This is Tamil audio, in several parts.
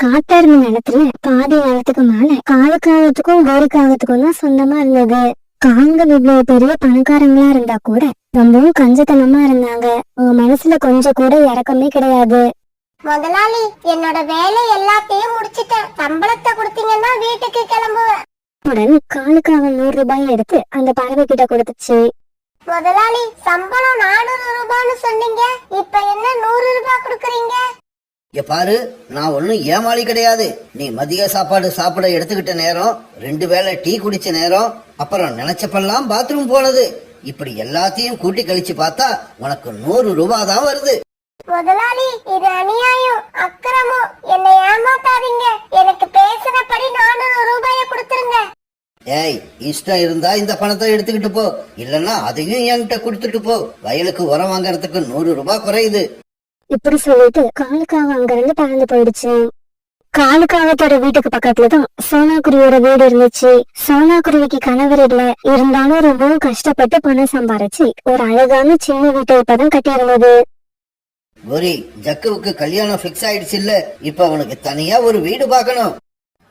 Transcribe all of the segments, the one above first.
காட்டுல இருந்த நிலத்துல பாதி நிலத்துக்கு மேல காலுக்காகத்துக்கும் கோரிக்காகத்துக்கும் தான் சொந்தமா இருந்தது. கால்கள் இவ்வளவு பெரிய பணக்காரங்களா இருந்தா கூட ரொம்பவும் கஞ்சத்தனமா இருந்தாங்க. உங்க மனசுல கொஞ்சம் கூட இறக்கமே கிடையாது. முதலாளி, என்னோட வேலை எல்லாத்தையும் முடிச்சிட்டேன். சம்பளத்தை கொடுத்தீங்கன்னா வீட்டுக்கு கிளம்புவேன். உடன் காலுக்காக 100 ரூபாய் எடுத்து அந்த பறவை கிட்ட கொடுத்துச்சு. முதலாளி, சம்பளம் 400 ரூபான்னு சொன்னீங்க, இப்ப என்ன 100 ரூபாய் கொடுக்கறீங்க? பாரு, நான் ஒன்னும் ஏமாளி கிடையாது. நீ மதிய சாப்பாடு சாப்பிட எடுத்துக்கிட்ட நேரம், 2 வேளை டீ குடிச்ச நேரம், அப்புறம் நினைச்சப்பெல்லாம் பாத்ரூம் போனது, இப்படி எல்லாத்தையும் கூட்டி கழிச்சு பார்த்தா உனக்கு 100 ரூபாய் தான் வருது. முதலாளி, இது அநியாயம், அக்கிரமம். என்னை ஏமாத்தாதீங்க. எனக்கு பேசுறபடி 400 ரூபாய கொடுத்துருங்க. ஏய், இஷ்டம் இருந்தா இந்த பணத்தை எடுத்துக்கிட்டு போ, இல்லன்னா அதையும் என்கிட்ட கொடுத்துட்டு போ. வயலுக்கு உரம் வாங்கறதுக்கு 100 ரூபாய் குறையுது. இப்படி சொல்லிட்டு காலுக்காக அங்க இருந்து பறந்து போயிடுச்சு. காலுக்காகத்தோட வீட்டுக்கு பக்கத்துலதான் சோனாக்குருவியோட வீடு இருந்துச்சு. சோனாக்குருவிக்கு கணவர் இல்ல, இருந்தாலும் ரொம்பவும் கஷ்டப்பட்டு பணம் சம்பாரிச்சு ஒரு அழகான சின்ன வீட்டை இப்பதான் கட்டி இருந்தது. கோரி, ஜக்குவுக்கு கல்யாணம் பிக்ஸ் ஆயிடுச்சு இல்ல, இப்ப அவனுக்கு தனியா ஒரு வீடு பார்க்கணும்.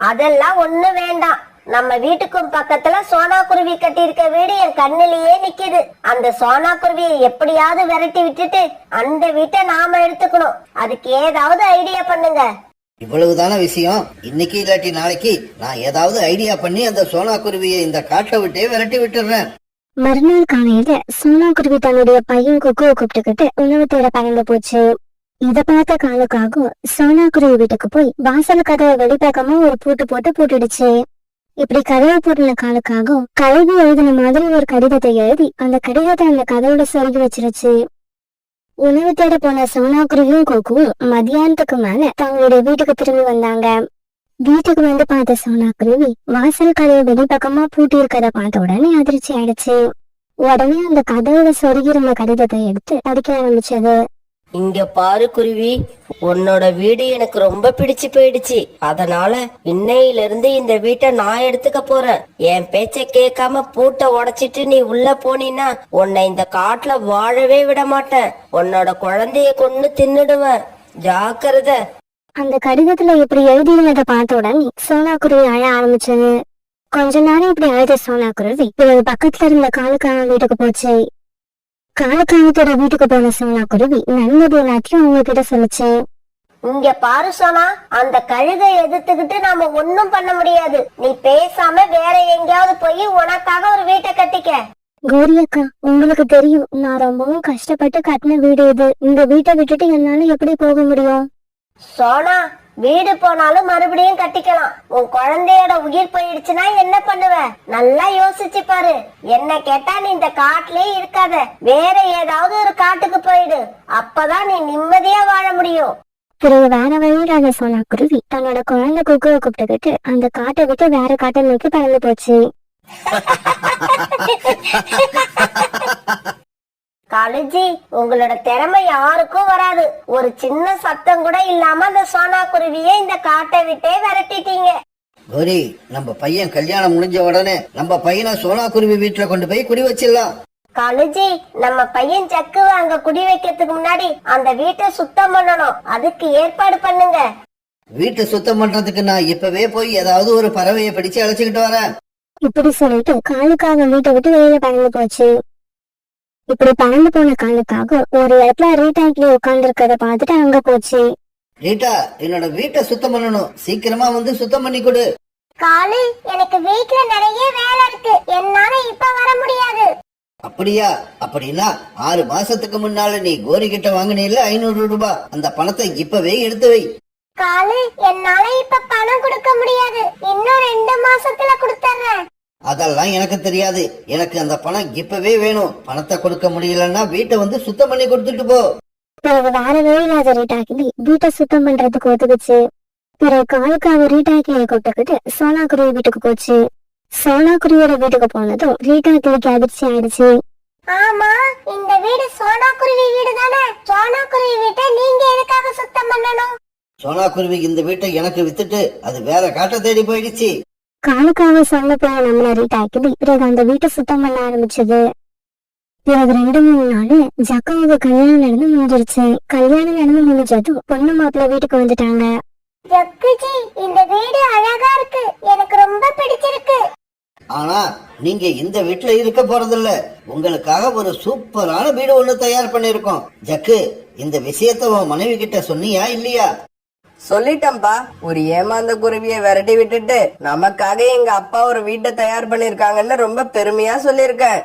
அதெல்லாம் ஒண்ணு வேண்டாம். நம்ம வீட்டுக்கும் பக்கத்துல சோனா குருவி கட்டி இருக்க வீடு என் கண்ணிலேயே நிக்குது. அந்த சோனா குருவியை எப்படியாவது விரட்டி விட்டுட்டு அந்த வீட்டை நாம எடுத்துக்கணும். அதுக்கு ஏதாவது ஐடியா பண்ணுங்க. இவ்வளவுதான விஷயம்? இன்னைக்கு இல்லாட்டி நாளைக்கு நான் ஏதாவது ஐடியா பண்ணி அந்த சோனா குருவியை இந்த காட்டை விட்டே விரட்டி விட்டுறேன். மறுநாள் காலையில சோனாக்குருவி தன்னுடைய பையன் குக்குவை கூப்பிட்டுக்கிட்டு உணவு தேட பறந்து போச்சு. இத பார்த்த காலுக்காகவும் சோனாக்குருவி வீட்டுக்கு போய் வாசல் கதவை வெளிப்பக்கமா ஒரு பூட்டு போட்டு பூட்டிடுச்சு. இப்படி கதவை பூட்டின காலுக்காகவும் கல்வி எழுதின மாதிரி ஒரு கடிதத்தை எழுதி அந்த கடிதத்தை அந்த கதவோட சொருகி வச்சிருச்சு. உணவு தேட போன சோனாக்குருவியும் கொக்குவும் மத்தியானத்துக்கு மேல தங்களுடைய வீட்டுக்கு திரும்பி வந்தாங்க. வீட்டுக்கு வந்து பார்த்த சோனாக்குருவி வாசல் கதவை வெளிப்பக்கமா பூட்டி இருக்கிறத பார்த்த உடனே அதிர்ச்சி ஆயிடுச்சு. உடனே அந்த கதவோட சொருகிருந்த கடிதத்தை எடுத்து படிக்க ஆரம்பிச்சது. இங்க பாரு குருவி, உன்னோட வீடு எனக்கு ரொம்ப பிடிச்சு போயிடுச்சு. அதனால இன்னையில இருந்து இந்த வீட்டை நான் எடுத்துக்க போறேன். என் பேச்ச கேட்காம பூட்டை உடைச்சிட்டு நீ உள்ள போனீன்னா உன்னை இந்த காட்டுல வாழவே விட மாட்டேன். உன்னோட குழந்தைய கொன்னு தின்னுடுவேன். ஜாக்கிரதை. அந்த கடிதத்துல இப்படி எழுதியிருந்ததை பார்த்த உடனே சோனாக்குருவி அழ ஆரம்பிச்சது. கொஞ்ச நேரம் இப்படி அழுத சோனாக்குருவி பிறகு பக்கத்துல இருந்த காலுக்காக வீட்டுக்கு போச்சு. காலுக்காகத்தோட வீட்டுக்கு போன சோனாக்குருவி நன்மதி எல்லாத்தையும் அவங்க கிட்ட சொல்லுச்சு. இங்க பாரு சோனா, அந்த கழுதை எதிர்த்துக்கிட்டு நாம ஒன்னும் பண்ண முடியாது. நீ பேசாம வேற எங்கேயாவது போய் உனக்காக ஒரு வீட்டை கட்டிக்க. கோரி அக்கா, உங்களுக்கு தெரியும் நான் ரொம்பவும் கஷ்டப்பட்டு கட்டின வீடு இது. இந்த வீட்டை விட்டுட்டு என்னால எப்படி போக முடியும்? சோனா, வீடு போனாலும் மறுபடியும் கட்டிக்கலாம். உன் குழந்தையோட உயிர் போயிடுச்சுன்னா என்ன பண்ணுவ? நல்லா யோசிச்சு பாரு. என்ன கேட்டா நீ இந்த காட்டுலயே இருக்காத, வேற ஏதாவது ஒரு காட்டுக்கு போயிடு. அப்பதான் நீ நிம்மதியா வாழ முடியும். பிறகு வேற வழியில சோனாக்குருவி தன்னோட குழந்தை குக்குவை கூப்பிட்டுக்கிட்டு அந்த காட்டை விட்டு வேற காட்டை நோக்கி பறந்து போச்சு. காலுஜி, உங்களோட திறமை யாருக்கும் வராது. ஒரு சின்ன சத்தம் கூட இல்லாம அந்த சோனா குருவியை இந்த காட்டை விட்டே விரட்டிட்டீங்க. கோரி, நம்ம பையன் கல்யாணம் முடிஞ்ச உடனே நம்ம பையனை சோனா குருவி வீட்டுல கொண்டு போய் குடி வச்சிடலாம். காலுஜி, நம்ம பையன் ஜக்குவை அங்க குடி வைக்கிறதுக்கு முன்னாடி அந்த வீட்டை சுத்தம் பண்ணணும். அதுக்கு ஏற்பாடு பண்ணுங்க. வீட்டை சுத்தம் பண்றதுக்கு நான் இப்பவே போய் ஏதாவது ஒரு பறவையை பிடிச்சு அழைச்சுக்கிட்டு வரேன். இப்படி சொல்லிட்டு காலுக்காக வீட்டை விட்டு வெளியில பறந்து போச்சு. இப்படி பறந்து போன காலுக்காக ஒரு இடத்துல ரீட்டாக்கில உட்கார்ந்து இருக்கிறத பார்த்துட்டு அங்க போச்சு. ரீட்டா, என்னோட வீட்டை சுத்தம் பண்ணணும், சீக்கிரமா வந்து சுத்தம் பண்ணி கொடு. காலு, எனக்கு வீட்டுல நிறைய வேலை இருக்கு, என்னால இப்ப வர முடியாது. அப்படியா? அப்படின்னா 6 மாசத்துக்கு முன்னால நீ கோரி கிட்ட வாங்கினீல்ல 500 ரூபாய், அந்த பணத்தை இப்பவே எடுத்து வை. காலு, என்னால இப்ப பணம் கொடுக்க முடியாது. இன்னும் 2 மாசத்துல கொடுத்துறேன். அதெல்லாம் எனக்கு தெரியாது. எனக்கு அந்த பணம் இப்பவே வேணும். பணத்தை கொடுக்க முடியலன்னா வீட்டை வந்து சுத்தம் பண்ணி கொடுத்துட்டு போ. பிறகு வேற வழியில்லாத ரீட்டாக்கிலி வீட்டை சுத்தம் பண்றதுக்கு ஒத்துக்குச்சு. பிறகு காலுக்காக ரீட்டாக்கிலியை கூப்பிட்டுக்கிட்டு சோனாக்குருவி வீட்டுக்கு போச்சு. சோனாக்குருவியோட வீட்டுக்கு போனதும் ரீட்டாக்கிலிக்கு அதிர்ச்சி ஆயிடுச்சு. ஆமா, இந்த வீடு சோனா குருவி வீடு தானே? சோனா குருவி வீட்டை நீங்க எதுக்காக சுத்தம் பண்ணணும்? சோனா குருவி இந்த வீட்டை எனக்கு வித்துட்டு அது வேற காட்டை தேடி போயிடுச்சு. காலுக்காக சொல்ல போய் நம்மள ரீட்டாக்கிலி பிறகு அந்த வீட்டை சுத்தம் பண்ண ஆரம்பிச்சது. பிறகு 2-3 நாள் ஜக்காவுக்கு கல்யாணம் நடந்து முடிஞ்சிருச்சு. கல்யாணம் நடந்து முடிஞ்சதும் பொண்ணு மாப்பிள்ள வீட்டுக்கு வந்துட்டாங்க. ஜக்குஜி, இந்த வீடு அழகா இருக்கு, எனக்கு ரொம்ப பிடிச்சிருக்கு. ஆனா நீங்க இந்த வீட்டுல இருக்க போறதில்ல. உங்களுக்காக ஒரு சூப்பரான வீடு ஒண்ணு தயார் பண்ணிருக்கோம். ஜக்கு, இந்த விஷயத்த உன் மனைவி கிட்ட சொன்னியா இல்லையா? சொல்லிட்டேன்பா. ஒரு ஏமாந்த குருவிய விரட்டி விட்டுட்டு நமக்காக எங்க அப்பா ஒரு வீட்டை தயார் பண்ணிருக்காங்கன்னு ரொம்ப பெருமையா சொல்லியிருக்கேன்.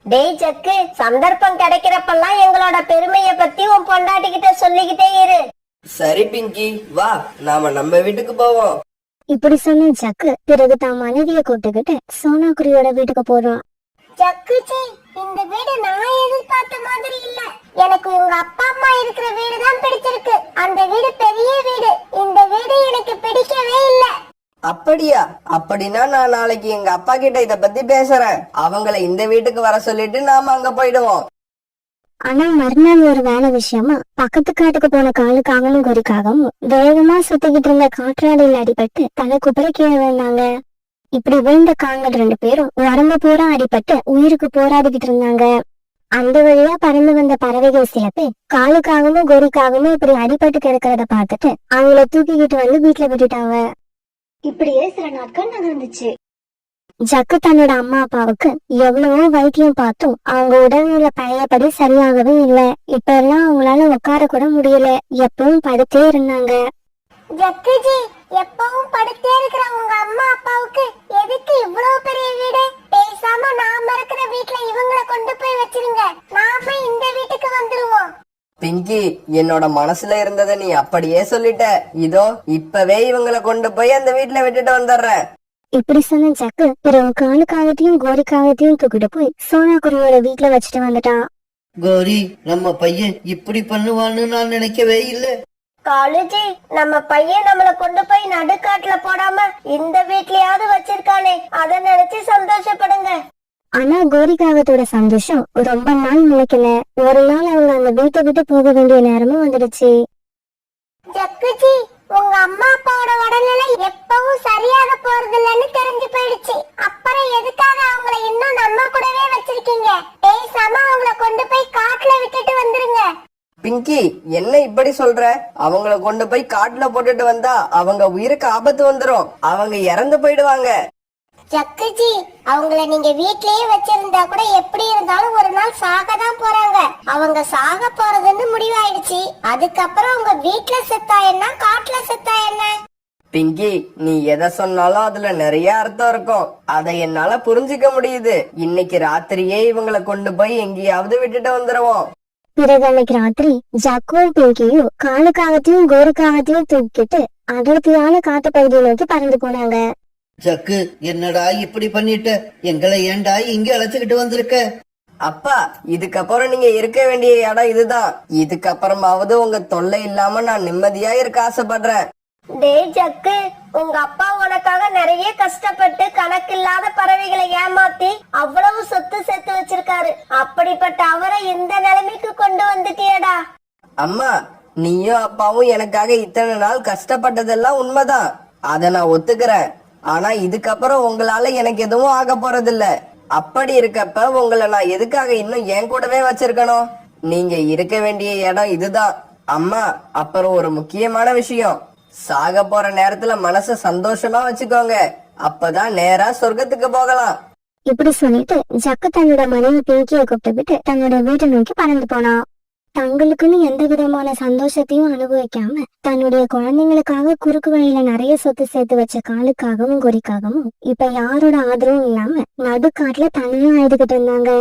டேய் ஜக்கு, சந்தர்ப்பம் கிடைக்கிறப்பெல்லாம் எங்களோட பெருமைய பத்தி உன் பொண்டாட்டிகிட்ட சொல்லிக்கிட்டே இரு. சரி பிங்கி, வா நாம நம்ம வீட்டுக்கு போவோம். இப்படி சொன்ன ஜக்கு பிறகு தான் மனைவிய கூப்பிட்டுக்கிட்டு சோனா குருவியோட வீட்டுக்கு போறான். ஜக்குஜி, இந்த வீடு நான் எதிர்பார்த்த மாதிரி இல்ல. எனக்கு உங்க அப்பா அம்மா இருக்கிற வீடு தான் பிடிச்சிருக்கு. அந்த வீடு பெரிய வீடு. இந்த வீடு எனக்கு பிடிக்கவே இல்ல. அப்படியா? அப்படின்னா நான் நாளைக்கு எங்க அப்பா கிட்ட இத பத்தி பேசுறேன். அவங்கள இந்த வீட்டுக்கு வர சொல்லிட்டு நாம அங்க போயிடுவோம். ஆனா மறுநாள் ஒரு வேலை விஷயமா பக்கத்து காட்டுக்கு போன காலுக்காகவும் குறிக்காகவும் வேகமா சுத்திக்கிட்டு இருந்த காற்றாடியில் அடிபட்டு தலை குப்புற கீழே விழுந்தாங்க. இப்படி விழுந்த காங்கள் 2 பேரும் உடம்பு பூரா அடிபட்டு உயிருக்கு போராடிக்கிட்டு இருந்தாங்க. அந்த வழியா பறந்து வந்த பறவைகள் சில பேர் காலுக்காகவும் கோரிக்காகவும் இப்படி அடிபட்டு கிடக்கிறத பார்த்துட்டு அவங்கள தூக்கிக்கிட்டு வந்து வீட்டுல விட்டுட்டாங்க. இப்படியே சில நாட்கள் நகர்ந்துச்சு. ஜக்கு தன்னோட அம்மா அப்பாவுக்கு எவ்வளவோ வைத்தியம் பார்த்தும் அவங்க உடல்நிலை பழையபடி சரியாகவே இல்ல. இப்ப எல்லாம் அவங்களால உட்கார கூட முடியல. எப்பவும் படுத்தே இருந்தாங்க. ஜக்குஜி, எப்பவும் படுத்தே இருக்கிற உங்க அம்மா அப்பாவுக்கு எதுக்கு இவ்வளவு பெரிய வீடு? பேசாம நாம இருக்கிற வீட்டுல இவங்கள கொண்டு போய் வச்சிருங்க. நாம இந்த வீட்டுக்கு வந்துருவோம். பிங்கி, என்னோட மனசுல இருந்ததை நீ அப்படியே சொல்லிட்ட. இதோ இப்பவே இவங்களை கொண்டு போய் அந்த வீட்டுல விட்டுட்டு வந்துடுறேன். இப்படி சொன்ன ஜக்கு பிறகு காலுக்காகத்தையும் கோரிக்காகத்தையும் தூக்கிட்டு போய் சோனா குருவியோட வீட்டுல வச்சுட்டு வந்துட்டான். கோரி, நம்ம பையன் இப்படி பண்ணுவான்னு நான் நினைக்கவே இல்லை. காலுஜி, நம்ம பையன் நம்மள கொண்டு போய் நடுக்காட்டுல போடாம இந்த வீட்லயாவது வச்சிருக்கானே, அத நினைச்சு சந்தோஷப்படுங்க. ஆனா கோரிக்காகத்தோட சந்தோஷம் ரொம்ப நாள் நினைக்கல. ஒரு நாள் அவங்க அந்த வீட்டை விட்டு போக வேண்டிய நேரமும் வந்துடுச்சு. ஜக்குஜி, உங்க அம்மா அப்பாவோட உடல்நிலை எப்பவும் சரியாக போறது இல்லைன்னு தெரிஞ்சு போயிடுச்சு. அப்புறம் எதுக்காக அவங்கள இன்னும் நம்ம கூடவே வச்சிருக்கீங்க? பேசாம அவங்கள கொண்டு போய் காட்டுல விட்டுட்டு வந்துருங்க. பிங்கி, என்ன இப்படி சொல்ற? அவங்கள கொண்டு போய் காட்டுல போட்டுட்டு வந்தா அவங்க உயிருக்கு ஆபத்து வந்துரும். அவங்க இறந்து போயிடுவாங்க. ஜக்குஜி, அவங்கள நீங்க வீட்லயே வச்சிருந்தா கூட எப்படி இருந்தாலும் ஒரு நாள் சாக தான் போறாங்க. அவங்க சாக போறதுன்னு முடிவாயிடுச்சு. அதுக்கப்புறம் அவங்க வீட்டுல செத்தா என்ன, காட்டுல செத்தா என்ன? பிங்கி, நீ எதை சொன்னாலும் அதுல நிறைய அர்த்தம் இருக்கும். அதை என்னால புரிஞ்சுக்க முடியுது. இன்னைக்கு ராத்திரியே இவங்களை கொண்டு போய் எங்கேயாவது விட்டுட்டு வந்துருவோம். பிறகு அன்னைக்கு ராத்திரி ஜக்கும் பிங்கியும் காலுக்காகத்தையும் கோரிக்காகத்தையும் தூக்கிட்டு அடர்த்தியான காட்டு பகுதியை நோக்கி பறந்து போனாங்க. ஜக்கு, என்னடா இப்படி பண்ணிட்ட? எங்களை ஏன்டா இங்க அழைச்சுக்கிட்டு வந்திருக்க? அப்பா, இதுக்கப்புறம் நீங்க இருக்க வேண்டிய இடம் இதுதான். இதுக்கப்புறமாவது உங்க தொல்லை இல்லாம நான் நிம்மதியா இருக்க ஆசைப்படுறேன். டேய் ஜக்கு, உங்க அப்பா உனக்காக நிறைய கஷ்டப்பட்டு கணக்கில்லாத பறவைகளை ஏமாத்தி அவ்வளவு சொத்து சேர்த்து வச்சிருக்காரு. அப்படிப்பட்ட அவரை இந்த நிலைமைக்கு கொண்டு வந்துட்டியடா. அம்மா, நீயும் அப்பாவும் எனக்காக இத்தனை நாள் கஷ்டப்பட்டதெல்லாம் உண்மைதான். அத நான் ஒத்துக்கிறேன். ஆனா இதுக்கப்புறம் உங்களால எனக்கு எதுவும் ஆக போறதில்ல. அப்படி இருக்கப்ப உங்களை நான் எதுக்காக இன்னும் என் கூடவே வச்சிருக்கணும்? நீங்க இருக்க வேண்டிய இடம் இதுதான். அம்மா, அப்புறம் ஒரு முக்கியமான விஷயம். சாக போற நேரத்துல மனச சந்தோஷமா வச்சுக்கோங்க. அப்பதான் நேரா சொர்க்கத்துக்கு போகலாம். இப்படி சொல்லிட்டு ஜக்கு தன்னோட மனைவி பிங்கிய கூப்பிட்டு தன்னோட வீட்டை நோக்கி பறந்து போனான். தங்களுக்குன்னு எந்த விதமான சந்தோஷத்தையும் அனுபவிக்காம தன்னுடைய குழந்தைங்களுக்காக குறுக்கு வழியில நிறைய சொத்து சேர்த்து வச்ச காலுக்காகவும் குறிக்காகவும் இப்ப யாரோட ஆதரவும் இல்லாம நடுக்காட்டுல தனியா அழுதுகிட்டு இருந்தாங்க.